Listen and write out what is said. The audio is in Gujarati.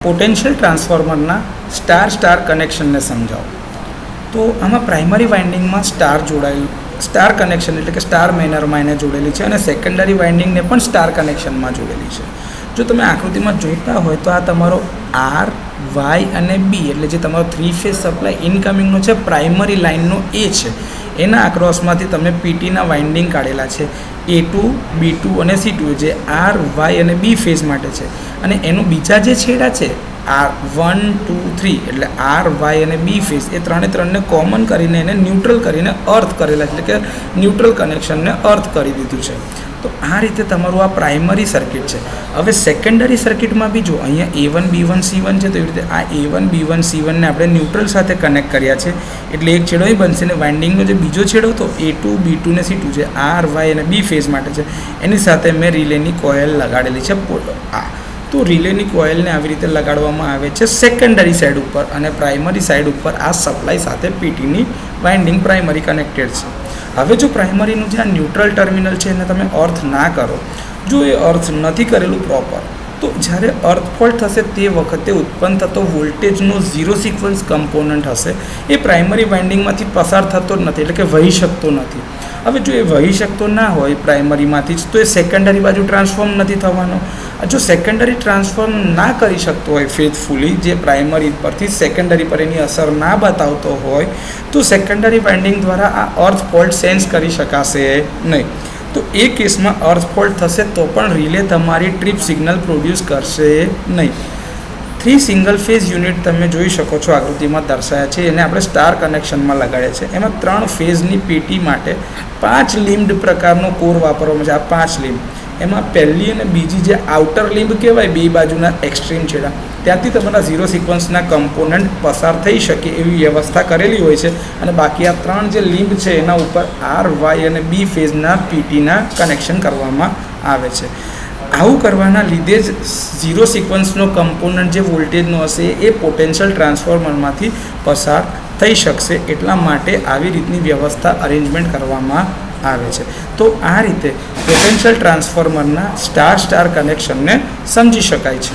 પોટેન્શિયલ ટ્રાન્સફોર્મરના સ્ટાર કનેક્શનને સમજાવો. તો આમાં પ્રાઇમરી વાઇન્ડિંગમાં સ્ટાર કનેક્શન એટલે કે સ્ટાર મેનરમાં એને જોડેલી છે અને સેકન્ડરી વાઇન્ડિંગને પણ સ્ટાર કનેક્શનમાં જોડેલી છે. જો તમે આકૃતિમાં જોતા હોય તો આ તમારો આર વાય અને બી એટલે જે તમારો 3 ફેઝ સપ્લાય ઇનકમિંગનો છે પ્રાઇમરી લાઇનનો એ છે. એના અક્રોસમાંથી તમે પીટીના વાઇન્ડિંગ કાઢેલા છે A2, B2 અને C2 જે આર વાય અને બી ફેઝ માટે છે. અને એનું બીજા જે છેડા છે R1, 2, 3 એટલે આર વાય અને બી ફેઝ એ ત્રણને કોમન કરીને એને ન્યુટ્રલ કરીને અર્થ કરેલા એટલે કે ન્યુટ્રલ કનેક્શનને અર્થ કરી દીધું છે. તો આ રીતે તમારું આ પ્રાઇમરી સર્કિટ છે. હવે સેકન્ડરી સર્કિટમાં બી જો અહીંયા A1, B1, C1 છે તો એવી રીતે આ A1, B1, C1ને આપણે ન્યુટ્રલ સાથે કનેક્ટ કર્યા છે એટલે એક છેડો એ બનશે ને વાઇન્ડિંગનો જે બીજો છેડો હતો A2, B2 ને C2 છે આર વાય અને બી ફેઝ માટે છે એની સાથે મેં રિલેની કોઇલ લગાડેલી છે. તો રિલેની કોઇલને આવી રીતે લગાડવામાં આવે છે સેકન્ડરી સાઈડ ઉપર અને પ્રાઇમરી સાઈડ ઉપર આ સપ્લાય સાથે પીટીની વાઇન્ડિંગ પ્રાઇમરી કનેક્ટેડ છે. હવે જો પ્રાઇમરીનું જે આ ન્યુટ્રલ ટર્મિનલ છે એને તમે અર્થ ના કરો, જો એ અર્થ નથી કરેલું પ્રોપર, તો જ્યારે અર્થ ફોલ્ટ થશે તે વખતે ઉત્પન્ન થતો વોલ્ટેજનો ઝીરો સિક્વન્સ કમ્પોનન્ટ હશે એ પ્રાઇમરી વાઇન્ડિંગમાંથી પસાર થતો જ નથી એટલે કે વહી શકતો નથી. હવે જો એ વહી શકતો ના હોય પ્રાઇમરીમાંથી જ તો એ સેકન્ડરી બાજુ ટ્રાન્સફોર્મ નથી થવાનો. જો સેકન્ડરી ટ્રાન્સફોર્મ ના કરી શકતો હોય ફેથફુલી જે પ્રાઇમરી પરથી સેકન્ડરી પર એની અસર ના બતાવતો હોય તો સેકન્ડરી વાઇન્ડિંગ દ્વારા આ અર્થ ફોલ્ટ સેન્સ કરી શકાશે નહીં. તો એ કેસમાં અર્થ ફોલ્ટ થશે તો પણ રિલે તમારી ટ્રીપ સિગ્નલ પ્રોડ્યુસ કરશે નહીં. 3 સિંગલ ફેઝ યુનિટ તમે જોઈ શકો છો આકૃતિમાં દર્શાવ્યા છે એને આપણે સ્ટાર કનેક્શનમાં લગાડ્યા છે. એમાં 3 ફેઝની પેટી માટે 5 લિમ્ડ પ્રકારનો કોર વાપરવામાં છે. આ 5 લિમ્બ એમાં પહેલી અને બીજી જે આઉટર લિમ્બ કહેવાય બે બાજુના એક્સ્ટ્રીમ છેડા ત્યાંથી તમારા ઝીરો સિક્વન્સના કમ્પોનન્ટ પસાર થઈ શકે એવી વ્યવસ્થા કરેલી હોય છે અને બાકી આ 3 જે લિમ્બ છે એના ઉપર આર વાય અને બી ફેઝના પીટીના કનેક્શન કરવામાં આવે છે. આવું કરવાના લીધે જ ઝીરો સિક્વન્સનો કમ્પોનન્ટ જે વોલ્ટેજનો હશે એ પોટેન્શિયલ ટ્રાન્સફોર્મરમાંથી પસાર થઈ શકશે. એટલા માટે આવી રીતની વ્યવસ્થા અરેન્જમેન્ટ કરવામાં આવે છે. તો આ રીતે પોટેન્શિયલ ટ્રાન્સફોર્મરના સ્ટાર કનેક્શનને સમજી શકાય છે.